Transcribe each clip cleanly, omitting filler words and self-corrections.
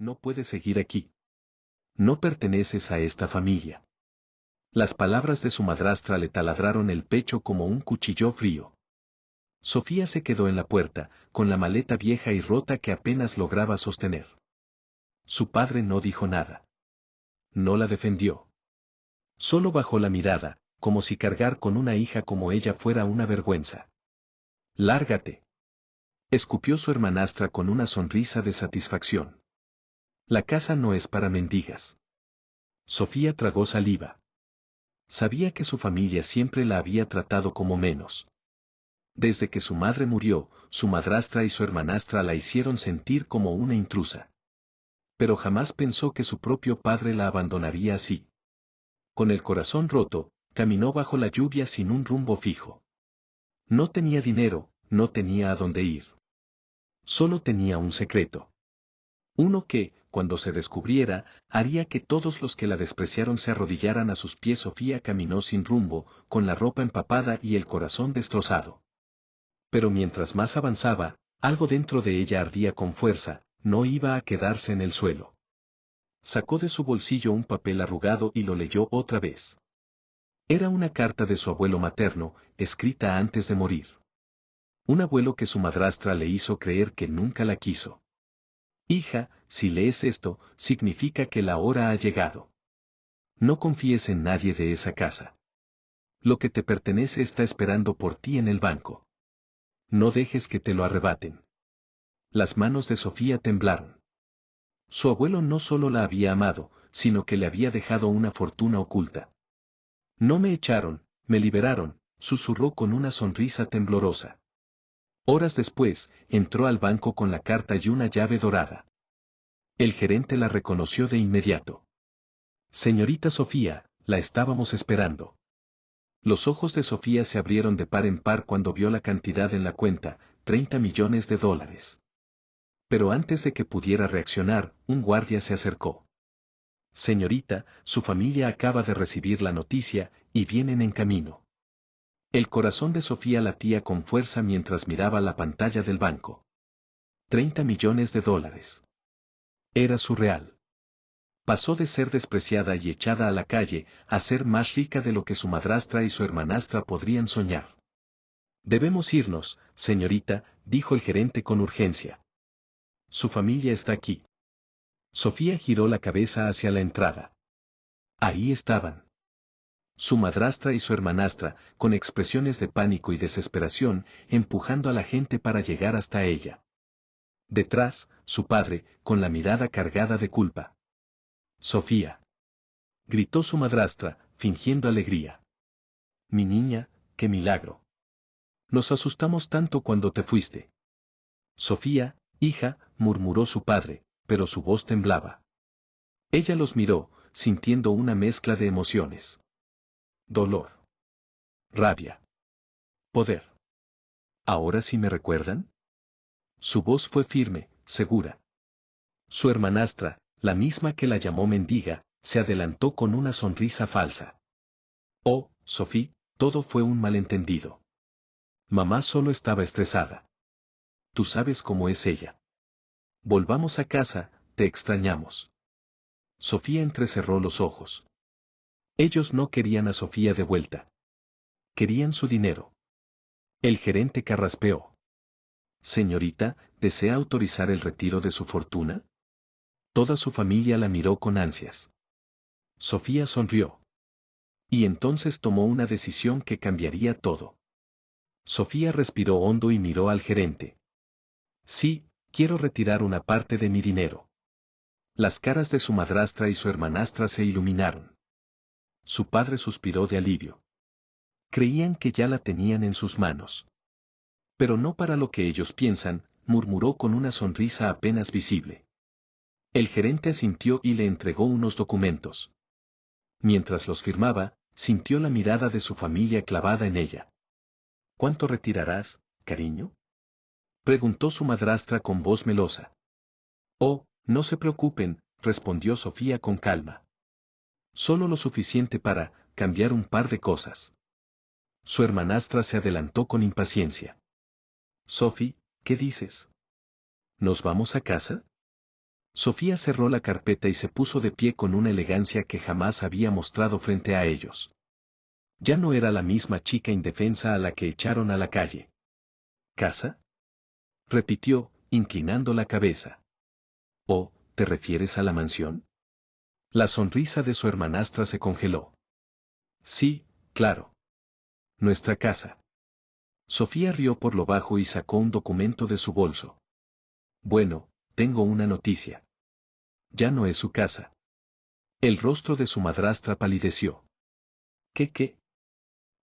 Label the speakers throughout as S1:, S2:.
S1: No puedes seguir aquí. No perteneces a esta familia. Las palabras de su madrastra le taladraron el pecho como un cuchillo frío. Sofía se quedó en la puerta, con la maleta vieja y rota que apenas lograba sostener. Su padre no dijo nada. No la defendió. Solo bajó la mirada, como si cargar con una hija como ella fuera una vergüenza. «Lárgate», escupió su hermanastra con una sonrisa de satisfacción. «La casa no es para mendigas». Sofía tragó saliva. Sabía que su familia siempre la había tratado como menos. Desde que su madre murió, su madrastra y su hermanastra la hicieron sentir como una intrusa. Pero jamás pensó que su propio padre la abandonaría así. Con el corazón roto, caminó bajo la lluvia sin un rumbo fijo. No tenía dinero, no tenía a dónde ir. Solo tenía un secreto. Uno que, cuando se descubriera, haría que todos los que la despreciaron se arrodillaran a sus pies. Sofía caminó sin rumbo, con la ropa empapada y el corazón destrozado. Pero mientras más avanzaba, algo dentro de ella ardía con fuerza, no iba a quedarse en el suelo. Sacó de su bolsillo un papel arrugado y lo leyó otra vez. Era una carta de su abuelo materno, escrita antes de morir. Un abuelo que su madrastra le hizo creer que nunca la quiso. «Hija, si lees esto, significa que la hora ha llegado. No confíes en nadie de esa casa. Lo que te pertenece está esperando por ti en el banco. No dejes que te lo arrebaten». Las manos de Sofía temblaron. Su abuelo no solo la había amado, sino que le había dejado una fortuna oculta. «No me echaron, me liberaron», susurró con una sonrisa temblorosa. Horas después, entró al banco con la carta y una llave dorada. El gerente la reconoció de inmediato. «Señorita Sofía, la estábamos esperando». Los ojos de Sofía se abrieron de par en par cuando vio la cantidad en la cuenta, $30 millones. Pero antes de que pudiera reaccionar, un guardia se acercó. «Señorita, su familia acaba de recibir la noticia, y vienen en camino». El corazón de Sofía latía con fuerza mientras miraba la pantalla del banco. $30 millones. Era surreal. Pasó de ser despreciada y echada a la calle, a ser más rica de lo que su madrastra y su hermanastra podrían soñar. «Debemos irnos, señorita», dijo el gerente con urgencia. «Su familia está aquí». Sofía giró la cabeza hacia la entrada. Ahí estaban. Su madrastra y su hermanastra, con expresiones de pánico y desesperación, empujando a la gente para llegar hasta ella. Detrás, su padre, con la mirada cargada de culpa. «Sofía», gritó su madrastra, fingiendo alegría. «Mi niña, qué milagro. Nos asustamos tanto cuando te fuiste». «Sofía, hija», murmuró su padre, pero su voz temblaba. Ella los miró, sintiendo una mezcla de emociones. Dolor. Rabia. Poder. «¿Ahora sí me recuerdan?». Su voz fue firme, segura. Su hermanastra, la misma que la llamó mendiga, se adelantó con una sonrisa falsa. «Oh, Sophie, todo fue un malentendido. Mamá solo estaba estresada. Tú sabes cómo es ella. Volvamos a casa, te extrañamos». Sofía entrecerró los ojos. Ellos no querían a Sofía de vuelta. Querían su dinero. El gerente carraspeó. «Señorita, ¿desea autorizar el retiro de su fortuna?». Toda su familia la miró con ansias. Sofía sonrió. Y entonces tomó una decisión que cambiaría todo. Sofía respiró hondo y miró al gerente. «Sí, quiero retirar una parte de mi dinero». Las caras de su madrastra y su hermanastra se iluminaron. Su padre suspiró de alivio. Creían que ya la tenían en sus manos. «Pero no para lo que ellos piensan», murmuró con una sonrisa apenas visible. El gerente asintió y le entregó unos documentos. Mientras los firmaba, sintió la mirada de su familia clavada en ella. «¿Cuánto retirarás, cariño?», preguntó su madrastra con voz melosa. «Oh, no se preocupen», respondió Sofía con calma. «Solo lo suficiente para cambiar un par de cosas». Su hermanastra se adelantó con impaciencia. «Sophie, ¿qué dices? ¿Nos vamos a casa?». Sofía cerró la carpeta y se puso de pie con una elegancia que jamás había mostrado frente a ellos. Ya no era la misma chica indefensa a la que echaron a la calle. ¿Casa? Repitió, inclinando la cabeza. ¿O, te refieres a la mansión? La sonrisa de su hermanastra se congeló. Sí, claro. Nuestra casa. Sofía rió por lo bajo y sacó un documento de su bolso. Bueno, tengo una noticia. Ya no es su casa. El rostro de su madrastra palideció. ¿Qué?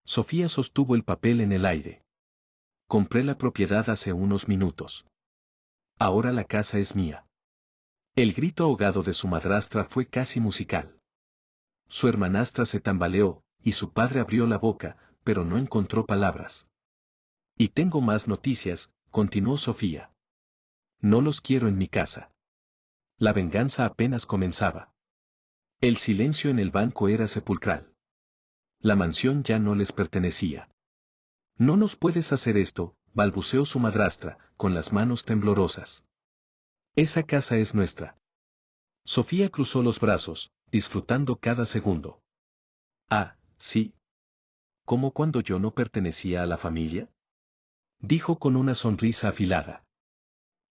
S1: Sofía sostuvo el papel en el aire. Compré la propiedad hace unos minutos. Ahora la casa es mía. El grito ahogado de su madrastra fue casi musical. Su hermanastra se tambaleó, y su padre abrió la boca, pero no encontró palabras. Y tengo más noticias, continuó Sofía. No los quiero en mi casa. La venganza apenas comenzaba. El silencio en el banco era sepulcral. La mansión ya no les pertenecía. No nos puedes hacer esto, balbuceó su madrastra, con las manos temblorosas. Esa casa es nuestra. Sofía cruzó los brazos, disfrutando cada segundo. Ah, sí. ¿Cómo cuando yo no pertenecía a la familia? Dijo con una sonrisa afilada.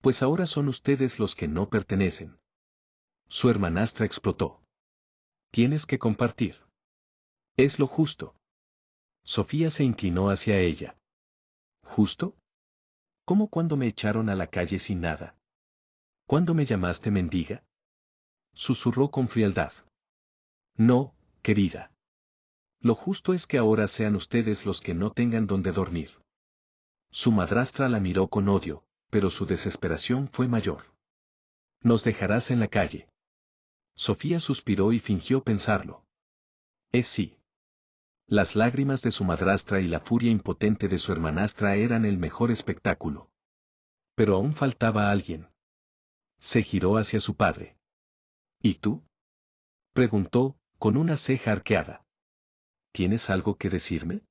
S1: Pues ahora son ustedes los que no pertenecen. Su hermanastra explotó. Tienes que compartir. Es lo justo. Sofía se inclinó hacia ella. ¿Justo? ¿Cómo cuando me echaron a la calle sin nada? ¿Cuándo me llamaste mendiga? Susurró con frialdad. No, querida. Lo justo es que ahora sean ustedes los que no tengan donde dormir. Su madrastra la miró con odio, pero su desesperación fue mayor. Nos dejarás en la calle. Sofía suspiró y fingió pensarlo. Sí. Las lágrimas de su madrastra y la furia impotente de su hermanastra eran el mejor espectáculo. Pero aún faltaba alguien. Se giró hacia su padre. ¿Y tú? Preguntó, con una ceja arqueada. ¿Tienes algo que decirme?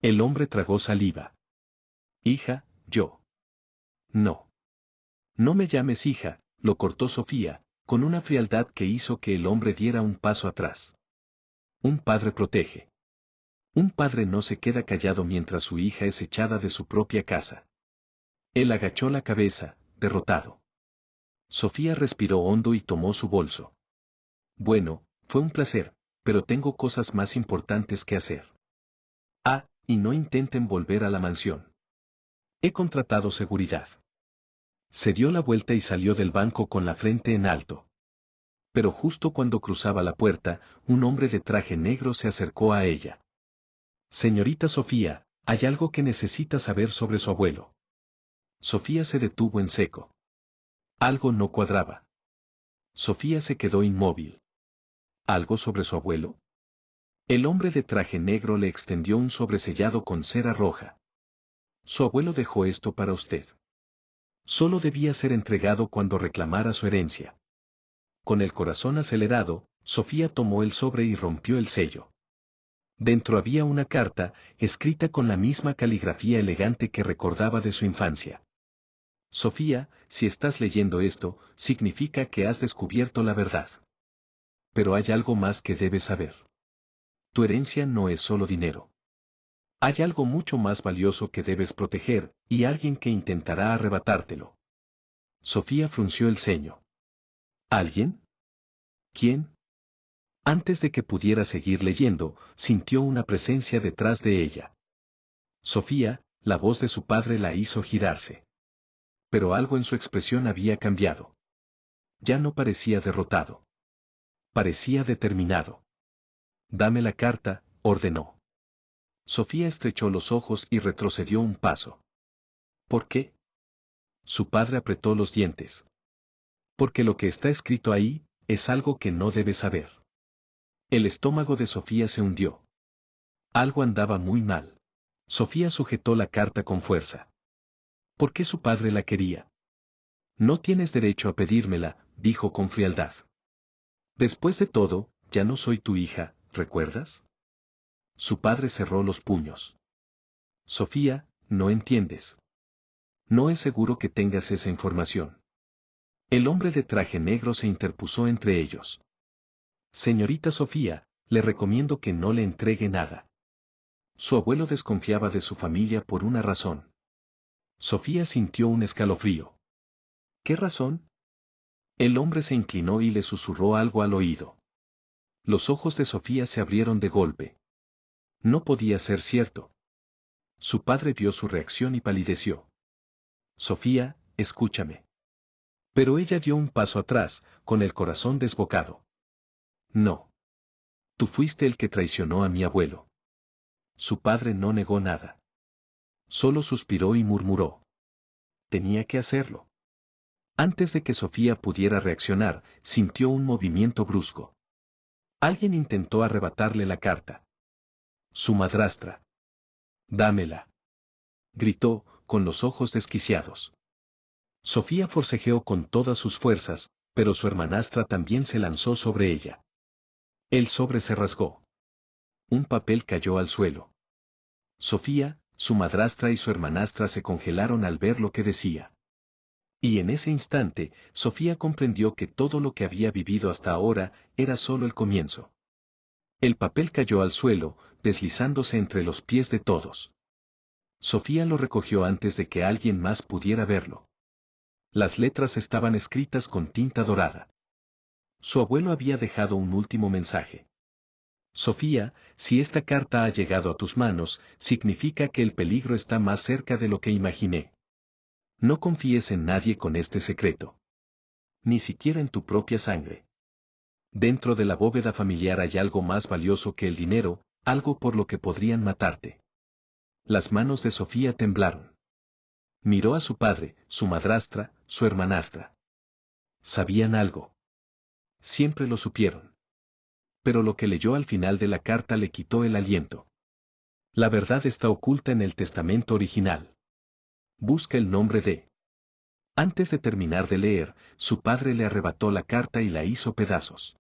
S1: El hombre tragó saliva. Hija, yo. No. No me llames hija, lo cortó Sofía, con una frialdad que hizo que el hombre diera un paso atrás. Un padre protege. Un padre no se queda callado mientras su hija es echada de su propia casa. Él agachó la cabeza, derrotado. Sofía respiró hondo y tomó su bolso. Bueno, fue un placer, pero tengo cosas más importantes que hacer. Ah, y no intenten volver a la mansión. He contratado seguridad. Se dio la vuelta y salió del banco con la frente en alto. Pero justo cuando cruzaba la puerta, un hombre de traje negro se acercó a ella. Señorita Sofía, hay algo que necesita saber sobre su abuelo. Sofía se detuvo en seco. Algo no cuadraba. Sofía se quedó inmóvil. ¿Algo sobre su abuelo? El hombre de traje negro le extendió un sobresellado con cera roja. Su abuelo dejó esto para usted. Solo debía ser entregado cuando reclamara su herencia. Con el corazón acelerado, Sofía tomó el sobre y rompió el sello. Dentro había una carta, escrita con la misma caligrafía elegante que recordaba de su infancia. Sofía, si estás leyendo esto, significa que has descubierto la verdad. Pero hay algo más que debes saber. Tu herencia no es solo dinero. Hay algo mucho más valioso que debes proteger, y alguien que intentará arrebatártelo. Sofía frunció el ceño. ¿Alguien? ¿Quién? Antes de que pudiera seguir leyendo, sintió una presencia detrás de ella. Sofía, la voz de su padre la hizo girarse. Pero algo en su expresión había cambiado. Ya no parecía derrotado. Parecía determinado. Dame la carta, ordenó. Sofía estrechó los ojos y retrocedió un paso. ¿Por qué? Su padre apretó los dientes. Porque lo que está escrito ahí, es algo que no debes saber. El estómago de Sofía se hundió. Algo andaba muy mal. Sofía sujetó la carta con fuerza. ¿Por qué su padre la quería? No tienes derecho a pedírmela, dijo con frialdad. Después de todo, ya no soy tu hija, ¿recuerdas? Su padre cerró los puños. Sofía, no entiendes. No es seguro que tengas esa información. El hombre de traje negro se interpuso entre ellos. Señorita Sofía, le recomiendo que no le entregue nada. Su abuelo desconfiaba de su familia por una razón. Sofía sintió un escalofrío. ¿Qué razón? El hombre se inclinó y le susurró algo al oído. Los ojos de Sofía se abrieron de golpe. No podía ser cierto. Su padre vio su reacción y palideció. Sofía, escúchame. Pero ella dio un paso atrás, con el corazón desbocado. No. Tú fuiste el que traicionó a mi abuelo. Su padre no negó nada. Solo suspiró y murmuró. Tenía que hacerlo. Antes de que Sofía pudiera reaccionar, sintió un movimiento brusco. Alguien intentó arrebatarle la carta. Su madrastra. Dámela. Gritó, con los ojos desquiciados. Sofía forcejeó con todas sus fuerzas, pero su hermanastra también se lanzó sobre ella. El sobre se rasgó. Un papel cayó al suelo. Sofía, su madrastra y su hermanastra se congelaron al ver lo que decía. Y en ese instante, Sofía comprendió que todo lo que había vivido hasta ahora era solo el comienzo. El papel cayó al suelo, deslizándose entre los pies de todos. Sofía lo recogió antes de que alguien más pudiera verlo. Las letras estaban escritas con tinta dorada. Su abuelo había dejado un último mensaje. Sofía, si esta carta ha llegado a tus manos, significa que el peligro está más cerca de lo que imaginé. No confíes en nadie con este secreto. Ni siquiera en tu propia sangre. Dentro de la bóveda familiar hay algo más valioso que el dinero, algo por lo que podrían matarte. Las manos de Sofía temblaron. Miró a su padre, su madrastra, su hermanastra. Sabían algo. Siempre lo supieron. Pero lo que leyó al final de la carta le quitó el aliento. La verdad está oculta en el testamento original. Busca el nombre de... Antes de terminar de leer, su padre le arrebató la carta y la hizo pedazos.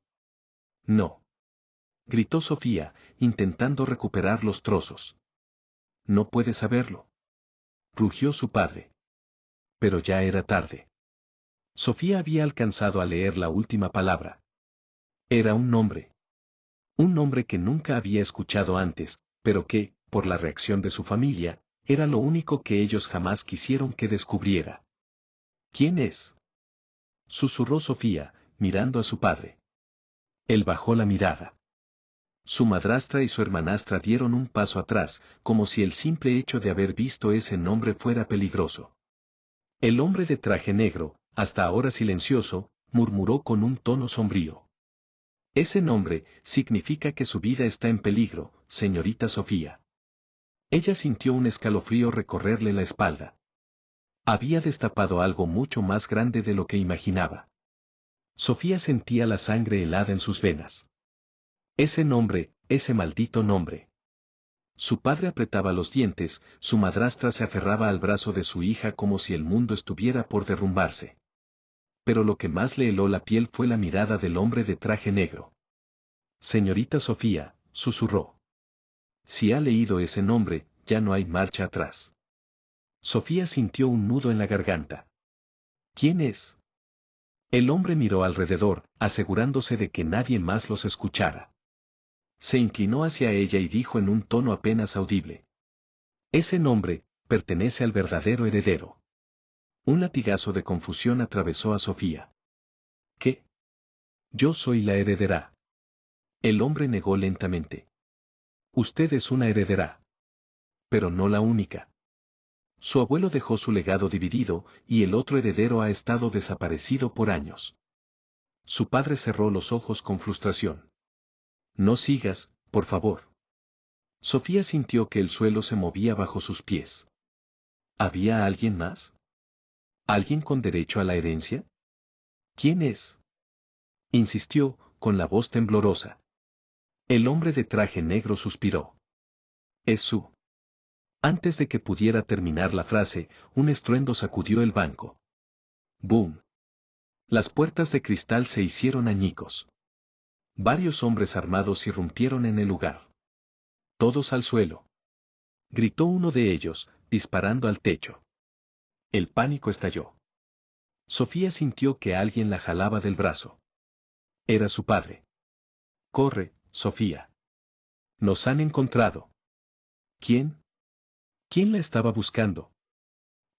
S1: No. Gritó Sofía, intentando recuperar los trozos. No puedes saberlo. Rugió su padre. Pero ya era tarde. Sofía había alcanzado a leer la última palabra. Era un nombre. Un nombre que nunca había escuchado antes, pero que, por la reacción de su familia, era lo único que ellos jamás quisieron que descubriera. ¿Quién es? Susurró Sofía, mirando a su padre. Él bajó la mirada. Su madrastra y su hermanastra dieron un paso atrás, como si el simple hecho de haber visto ese nombre fuera peligroso. El hombre de traje negro, hasta ahora silencioso, murmuró con un tono sombrío. Ese nombre significa que su vida está en peligro, señorita Sofía. Ella sintió un escalofrío recorrerle la espalda. Había destapado algo mucho más grande de lo que imaginaba. Sofía sentía la sangre helada en sus venas. Ese nombre, ese maldito nombre. Su padre apretaba los dientes, su madrastra se aferraba al brazo de su hija como si el mundo estuviera por derrumbarse. Pero lo que más le heló la piel fue la mirada del hombre de traje negro. Señorita Sofía, susurró. Si ha leído ese nombre, ya no hay marcha atrás. Sofía sintió un nudo en la garganta. ¿Quién es? El hombre miró alrededor, asegurándose de que nadie más los escuchara. Se inclinó hacia ella y dijo en un tono apenas audible. Ese nombre, pertenece al verdadero heredero. Un latigazo de confusión atravesó a Sofía. ¿Qué? Yo soy la heredera. El hombre negó lentamente. Usted es una heredera. Pero no la única. Su abuelo dejó su legado dividido, y el otro heredero ha estado desaparecido por años. Su padre cerró los ojos con frustración. No sigas, por favor. Sofía sintió que el suelo se movía bajo sus pies. ¿Había alguien más? ¿Alguien con derecho a la herencia? ¿Quién es? Insistió, con la voz temblorosa. El hombre de traje negro suspiró. Es su. Antes de que pudiera terminar la frase, un estruendo sacudió el banco. ¡Boom! Las puertas de cristal se hicieron añicos. Varios hombres armados irrumpieron en el lugar. Todos al suelo. Gritó uno de ellos, disparando al techo. El pánico estalló. Sofía sintió que alguien la jalaba del brazo. Era su padre. Corre, Sofía. Nos han encontrado. ¿Quién? ¿Quién la estaba buscando?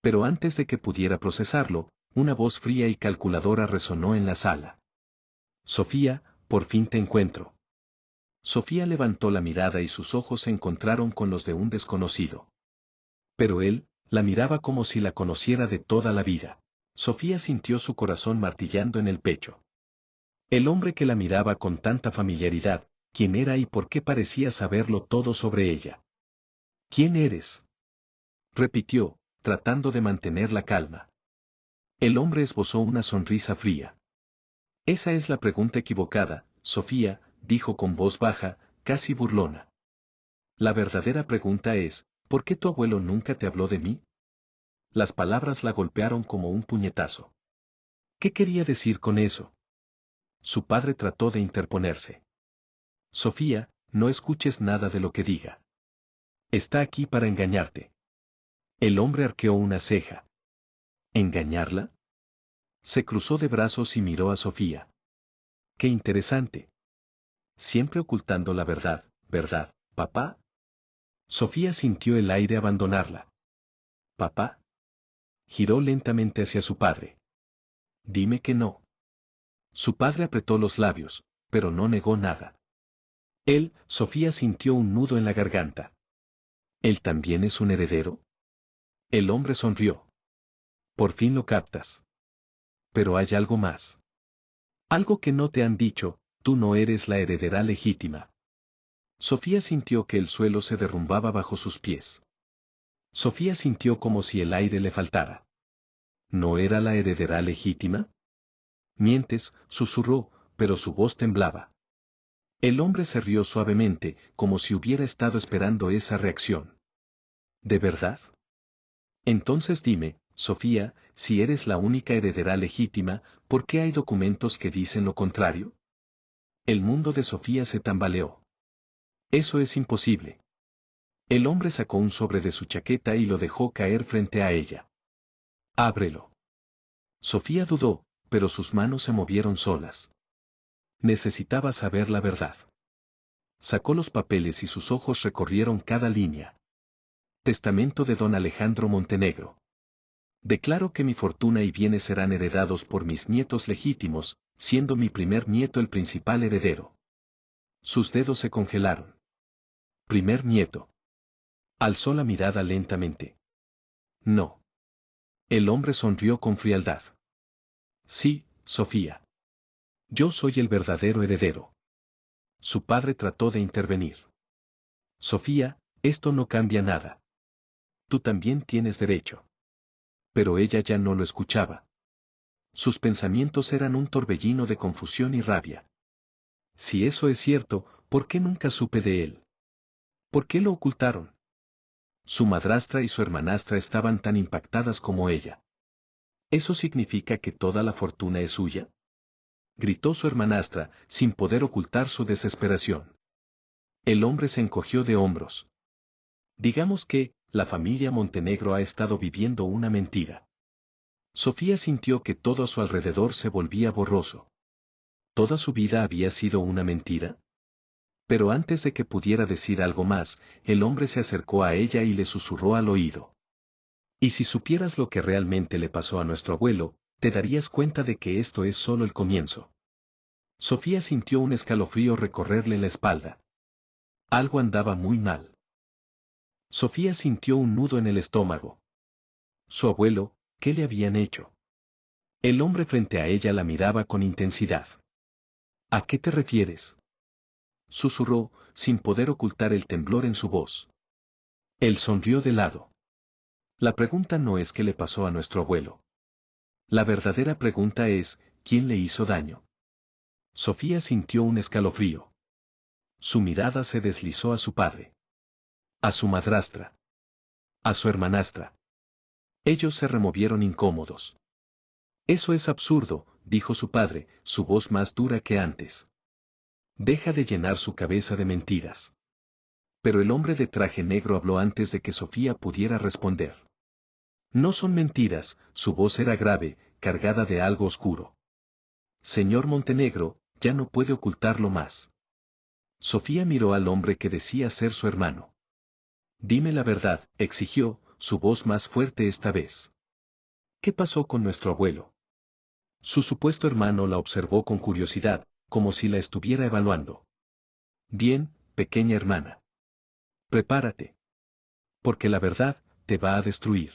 S1: Pero antes de que pudiera procesarlo, una voz fría y calculadora resonó en la sala. Sofía, por fin te encuentro. Sofía levantó la mirada y sus ojos se encontraron con los de un desconocido. Pero él, la miraba como si la conociera de toda la vida. Sofía sintió su corazón martillando en el pecho. El hombre que la miraba con tanta familiaridad, ¿quién era y por qué parecía saberlo todo sobre ella? ¿Quién eres? Repitió, tratando de mantener la calma. El hombre esbozó una sonrisa fría. Esa es la pregunta equivocada, Sofía, dijo con voz baja, casi burlona. La verdadera pregunta es, ¿por qué tu abuelo nunca te habló de mí? Las palabras la golpearon como un puñetazo. ¿Qué quería decir con eso? Su padre trató de interponerse. Sofía, no escuches nada de lo que diga. Está aquí para engañarte. El hombre arqueó una ceja. ¿Engañarla? Se cruzó de brazos y miró a Sofía. Qué interesante. Siempre ocultando la verdad, ¿verdad, papá? Sofía sintió el aire abandonarla. ¿Papá? Giró lentamente hacia su padre. Dime que no. Su padre apretó los labios, pero no negó nada. Sofía sintió un nudo en la garganta. ¿Él también es un heredero? El hombre sonrió. Por fin lo captas. Pero hay algo más. Algo que no te han dicho, tú no eres la heredera legítima. Sofía sintió que el suelo se derrumbaba bajo sus pies. Sofía sintió como si el aire le faltara. ¿No era la heredera legítima? Mientes, susurró, pero su voz temblaba. El hombre se rió suavemente, como si hubiera estado esperando esa reacción. ¿De verdad? Entonces dime, Sofía, si eres la única heredera legítima, ¿por qué hay documentos que dicen lo contrario? El mundo de Sofía se tambaleó. Eso es imposible. El hombre sacó un sobre de su chaqueta y lo dejó caer frente a ella. Ábrelo. Sofía dudó, pero sus manos se movieron solas. Necesitaba saber la verdad. Sacó los papeles y sus ojos recorrieron cada línea. Testamento de don Alejandro Montenegro. Declaro que mi fortuna y bienes serán heredados por mis nietos legítimos, siendo mi primer nieto el principal heredero. Sus dedos se congelaron. Primer nieto. Alzó la mirada lentamente. No. El hombre sonrió con frialdad. Sí, Sofía. Yo soy el verdadero heredero. Su padre trató de intervenir. Sofía, esto no cambia nada. Tú también tienes derecho. Pero ella ya no lo escuchaba. Sus pensamientos eran un torbellino de confusión y rabia. Si eso es cierto, ¿por qué nunca supe de él? ¿Por qué lo ocultaron? Su madrastra y su hermanastra estaban tan impactadas como ella. ¿Eso significa que toda la fortuna es suya? Gritó su hermanastra, sin poder ocultar su desesperación. El hombre se encogió de hombros. Digamos que, la familia Montenegro ha estado viviendo una mentira. Sofía sintió que todo a su alrededor se volvía borroso. ¿Toda su vida había sido una mentira? Pero antes de que pudiera decir algo más, el hombre se acercó a ella y le susurró al oído. Y si supieras lo que realmente le pasó a nuestro abuelo, te darías cuenta de que esto es solo el comienzo. Sofía sintió un escalofrío recorrerle la espalda. Algo andaba muy mal. Sofía sintió un nudo en el estómago. Su abuelo, ¿qué le habían hecho? El hombre frente a ella la miraba con intensidad. ¿A qué te refieres? Susurró, sin poder ocultar el temblor en su voz. Él sonrió de lado. La pregunta no es qué le pasó a nuestro abuelo. La verdadera pregunta es, ¿quién le hizo daño? Sofía sintió un escalofrío. Su mirada se deslizó a su padre. A su madrastra. A su hermanastra. Ellos se removieron incómodos. Eso es absurdo, dijo su padre, su voz más dura que antes. Deja de llenar su cabeza de mentiras. Pero el hombre de traje negro habló antes de que Sofía pudiera responder. No son mentiras, su voz era grave, cargada de algo oscuro. Señor Montenegro, ya no puede ocultarlo más. Sofía miró al hombre que decía ser su hermano. Dime la verdad, exigió, su voz más fuerte esta vez. ¿Qué pasó con nuestro abuelo? Su supuesto hermano la observó con curiosidad, como si la estuviera evaluando. Bien, pequeña hermana. Prepárate. Porque la verdad te va a destruir.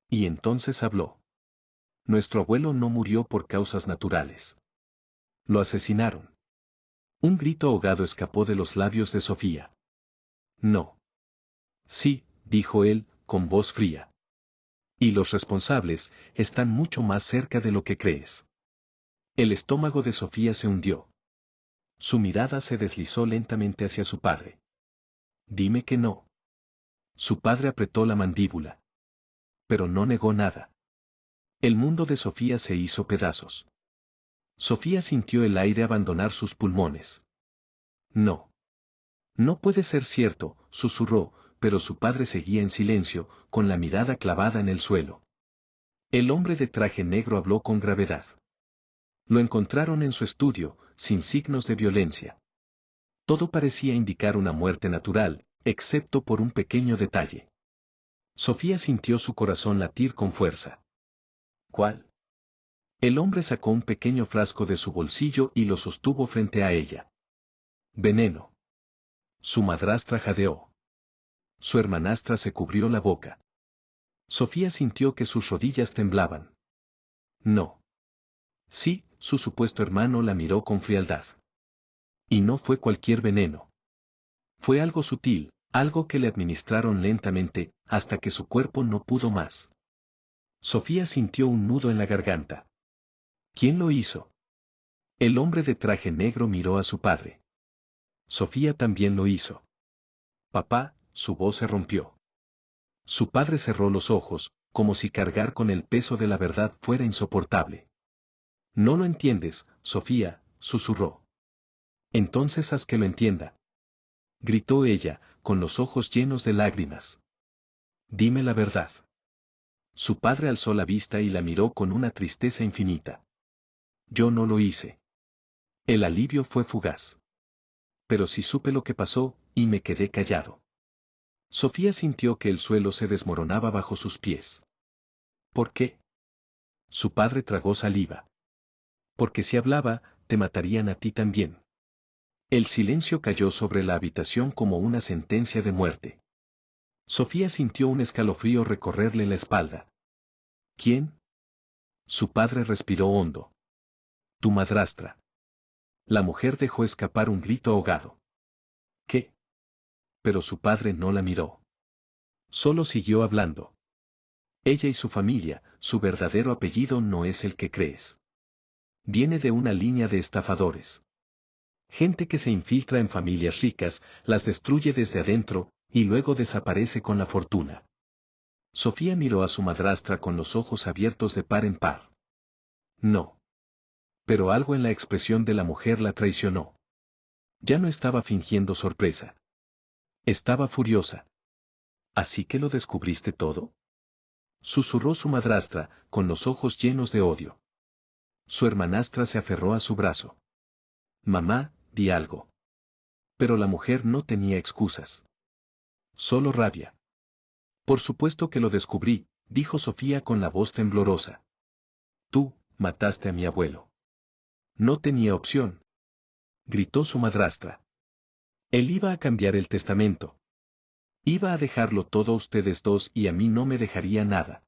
S1: Y entonces habló. Nuestro abuelo no murió por causas naturales. Lo asesinaron. Un grito ahogado escapó de los labios de Sofía. No. Sí, dijo él, con voz fría. Y los responsables están mucho más cerca de lo que crees. El estómago de Sofía se hundió. Su mirada se deslizó lentamente hacia su padre. Dime que no. Su padre apretó la mandíbula. Pero no negó nada. El mundo de Sofía se hizo pedazos. Sofía sintió el aire abandonar sus pulmones. No. No puede ser cierto, susurró, pero su padre seguía en silencio, con la mirada clavada en el suelo. El hombre de traje negro habló con gravedad. Lo encontraron en su estudio, sin signos de violencia. Todo parecía indicar una muerte natural, excepto por un pequeño detalle. Sofía sintió su corazón latir con fuerza. ¿Cuál? El hombre sacó un pequeño frasco de su bolsillo y lo sostuvo frente a ella. Veneno. Su madrastra jadeó. Su hermanastra se cubrió la boca. Sofía sintió que sus rodillas temblaban. No. Sí, su supuesto hermano la miró con frialdad. Y no fue cualquier veneno. Fue algo sutil, algo que le administraron lentamente, hasta que su cuerpo no pudo más. Sofía sintió un nudo en la garganta. ¿Quién lo hizo? El hombre de traje negro miró a su padre. Sofía también lo hizo. Papá, su voz se rompió. Su padre cerró los ojos, como si cargar con el peso de la verdad fuera insoportable. No lo entiendes, Sofía, susurró. Entonces haz que lo entienda. Gritó ella, con los ojos llenos de lágrimas. Dime la verdad. Su padre alzó la vista y la miró con una tristeza infinita. Yo no lo hice. El alivio fue fugaz. Pero sí supe lo que pasó, y me quedé callado. Sofía sintió que el suelo se desmoronaba bajo sus pies. ¿Por qué? Su padre tragó saliva. Porque si hablaba, te matarían a ti también. El silencio cayó sobre la habitación como una sentencia de muerte. Sofía sintió un escalofrío recorrerle la espalda. ¿Quién? Su padre respiró hondo. Tu madrastra. La mujer dejó escapar un grito ahogado. ¿Qué? Pero su padre no la miró. Solo siguió hablando. Ella y su familia, su verdadero apellido no es el que crees. Viene de una línea de estafadores. Gente que se infiltra en familias ricas, las destruye desde adentro, y luego desaparece con la fortuna. Sofía miró a su madrastra con los ojos abiertos de par en par. No. Pero algo en la expresión de la mujer la traicionó. Ya no estaba fingiendo sorpresa. Estaba furiosa. ¿Así que lo descubriste todo? Susurró su madrastra, con los ojos llenos de odio. Su hermanastra se aferró a su brazo. Mamá, di algo. Pero la mujer no tenía excusas. Solo rabia. Por supuesto que lo descubrí, dijo Sofía con la voz temblorosa. Tú, mataste a mi abuelo. No tenía opción. Gritó su madrastra. Él iba a cambiar el testamento. Iba a dejarlo todo a ustedes dos y a mí no me dejaría nada.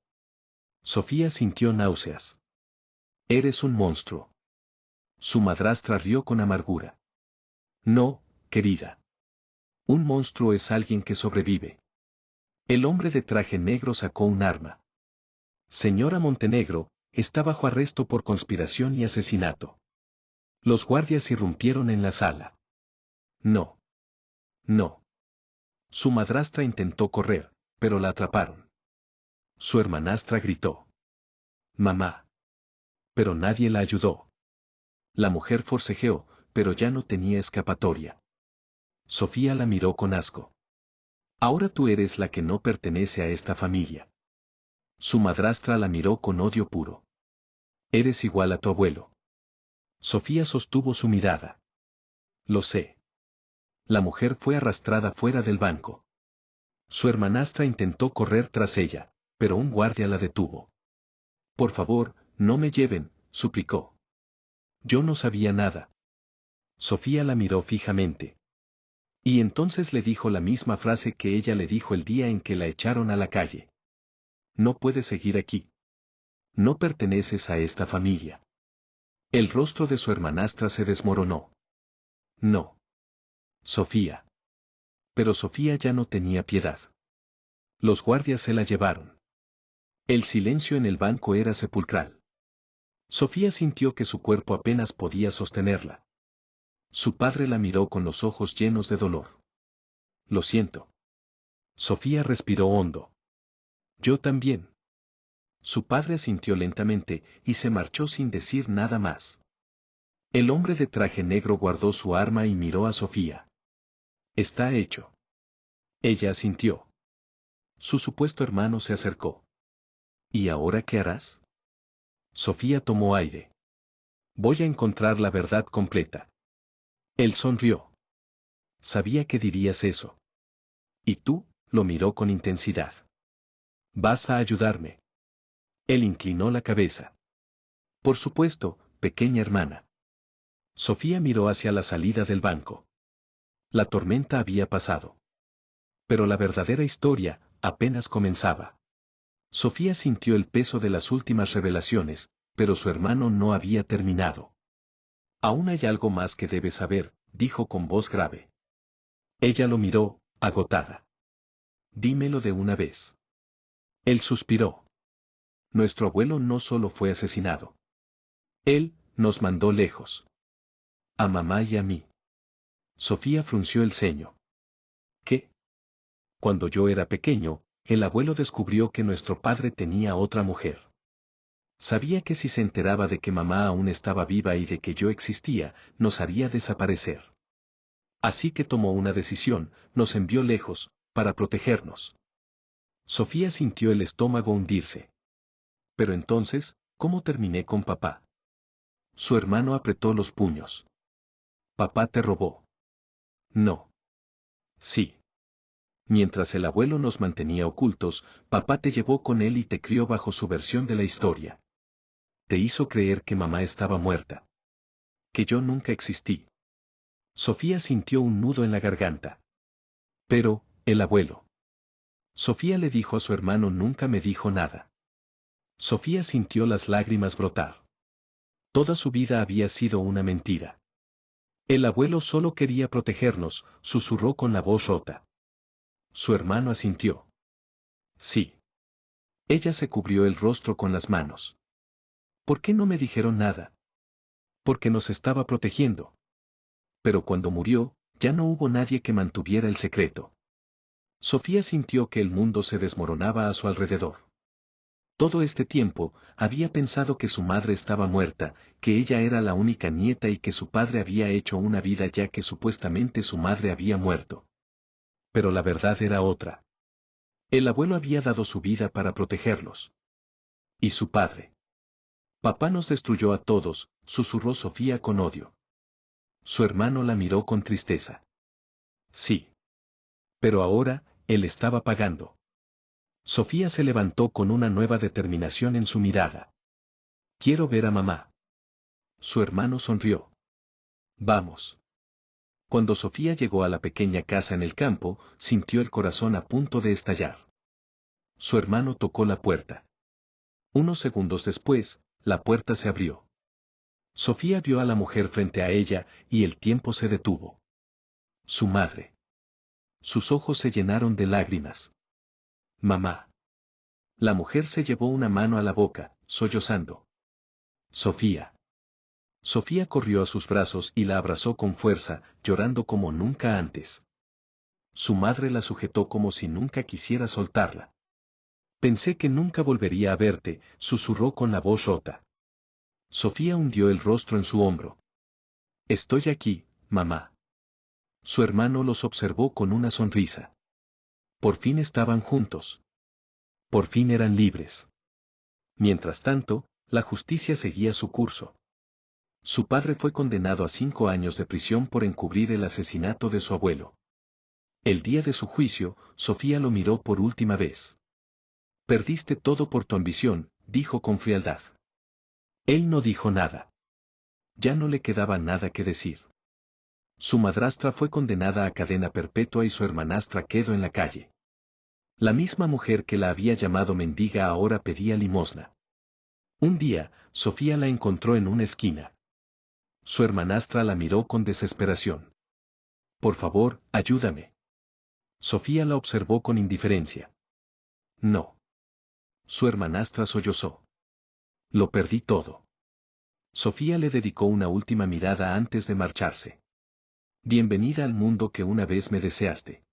S1: Sofía sintió náuseas. Eres un monstruo. Su madrastra rió con amargura. No, querida. Un monstruo es alguien que sobrevive. El hombre de traje negro sacó un arma. Señora Montenegro, está bajo arresto por conspiración y asesinato. Los guardias irrumpieron en la sala. No. No. Su madrastra intentó correr, pero la atraparon. Su hermanastra gritó. Mamá. Pero nadie la ayudó. La mujer forcejeó, pero ya no tenía escapatoria. Sofía la miró con asco. Ahora tú eres la que no pertenece a esta familia. Su madrastra la miró con odio puro. Eres igual a tu abuelo. Sofía sostuvo su mirada. Lo sé. La mujer fue arrastrada fuera del banco. Su hermanastra intentó correr tras ella, pero un guardia la detuvo. Por favor, no me lleven, suplicó. Yo no sabía nada. Sofía la miró fijamente. Y entonces le dijo la misma frase que ella le dijo el día en que la echaron a la calle. No puedes seguir aquí. No perteneces a esta familia. El rostro de su hermanastra se desmoronó. No. Sofía. Pero Sofía ya no tenía piedad. Los guardias se la llevaron. El silencio en el banco era sepulcral. Sofía sintió que su cuerpo apenas podía sostenerla. Su padre la miró con los ojos llenos de dolor. Lo siento. Sofía respiró hondo. Yo también. Su padre asintió lentamente y se marchó sin decir nada más. El hombre de traje negro guardó su arma y miró a Sofía. Está hecho. Ella asintió. Su supuesto hermano se acercó. ¿Y ahora qué harás? Sofía tomó aire. Voy a encontrar la verdad completa. Él sonrió. Sabía que dirías eso. ¿Y tú? Lo miró con intensidad. ¿Vas a ayudarme? Él inclinó la cabeza. Por supuesto, pequeña hermana. Sofía miró hacia la salida del banco. La tormenta había pasado. Pero la verdadera historia apenas comenzaba. Sofía sintió el peso de las últimas revelaciones, pero su hermano no había terminado. Aún hay algo más que debes saber, dijo con voz grave. Ella lo miró, agotada. Dímelo de una vez. Él suspiró. Nuestro abuelo no solo fue asesinado. Él nos mandó lejos. A mamá y a mí. Sofía frunció el ceño. ¿Qué? Cuando yo era pequeño, el abuelo descubrió que nuestro padre tenía otra mujer. Sabía que si se enteraba de que mamá aún estaba viva y de que yo existía, nos haría desaparecer. Así que tomó una decisión, nos envió lejos, para protegernos. Sofía sintió el estómago hundirse. Pero entonces, ¿cómo terminé con papá? Su hermano apretó los puños. Papá te robó. No. Sí. Mientras el abuelo nos mantenía ocultos, papá te llevó con él y te crió bajo su versión de la historia. Te hizo creer que mamá estaba muerta. Que yo nunca existí. Sofía sintió un nudo en la garganta. Pero, el abuelo. Sofía le dijo a su hermano nunca me dijo nada. Sofía sintió las lágrimas brotar. Toda su vida había sido una mentira. El abuelo solo quería protegernos, susurró con la voz rota. Su hermano asintió. Sí. Ella se cubrió el rostro con las manos. ¿Por qué no me dijeron nada? Porque nos estaba protegiendo. Pero cuando murió, ya no hubo nadie que mantuviera el secreto. Sofía sintió que el mundo se desmoronaba a su alrededor. Todo este tiempo, había pensado que su madre estaba muerta, que ella era la única nieta y que su padre había hecho una vida ya que supuestamente su madre había muerto. Pero la verdad era otra. El abuelo había dado su vida para protegerlos. ¿Y su padre? Papá nos destruyó a todos, susurró Sofía con odio. Su hermano la miró con tristeza. Sí. Pero ahora, él estaba pagando. Sofía se levantó con una nueva determinación en su mirada. Quiero ver a mamá. Su hermano sonrió. Vamos. Cuando Sofía llegó a la pequeña casa en el campo, sintió el corazón a punto de estallar. Su hermano tocó la puerta. Unos segundos después, la puerta se abrió. Sofía vio a la mujer frente a ella, y el tiempo se detuvo. Su madre. Sus ojos se llenaron de lágrimas. Mamá. La mujer se llevó una mano a la boca, sollozando. Sofía. Sofía corrió a sus brazos y la abrazó con fuerza, llorando como nunca antes. Su madre la sujetó como si nunca quisiera soltarla. Pensé que nunca volvería a verte, susurró con la voz rota. Sofía hundió el rostro en su hombro. Estoy aquí, mamá. Su hermano los observó con una sonrisa. Por fin estaban juntos. Por fin eran libres. Mientras tanto, La justicia seguía su curso. Su padre fue condenado a 5 años de prisión por encubrir el asesinato de su abuelo. El día de su juicio, Sofía lo miró por última vez. Perdiste todo por tu ambición, dijo con frialdad. Él no dijo nada. Ya no le quedaba nada que decir. Su madrastra fue condenada a cadena perpetua y su hermanastra quedó en la calle. La misma mujer que la había llamado mendiga ahora pedía limosna. Un día, Sofía la encontró en una esquina. Su hermanastra la miró con desesperación. Por favor, ayúdame. Sofía la observó con indiferencia. No. Su hermanastra sollozó. Lo perdí todo. Sofía le dedicó una última mirada antes de marcharse. Bienvenida al mundo que una vez me deseaste.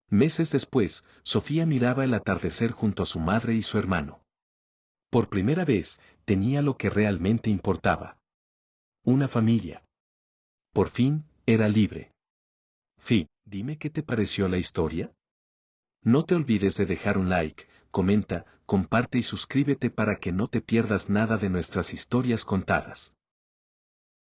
S1: Meses después, Sofía miraba el atardecer junto a su madre y su hermano. Por primera vez, tenía lo que realmente importaba. Una familia. Por fin, era libre. Dime qué te pareció la historia. No te olvides de dejar un like, comenta, comparte y suscríbete para que no te pierdas nada de nuestras historias contadas.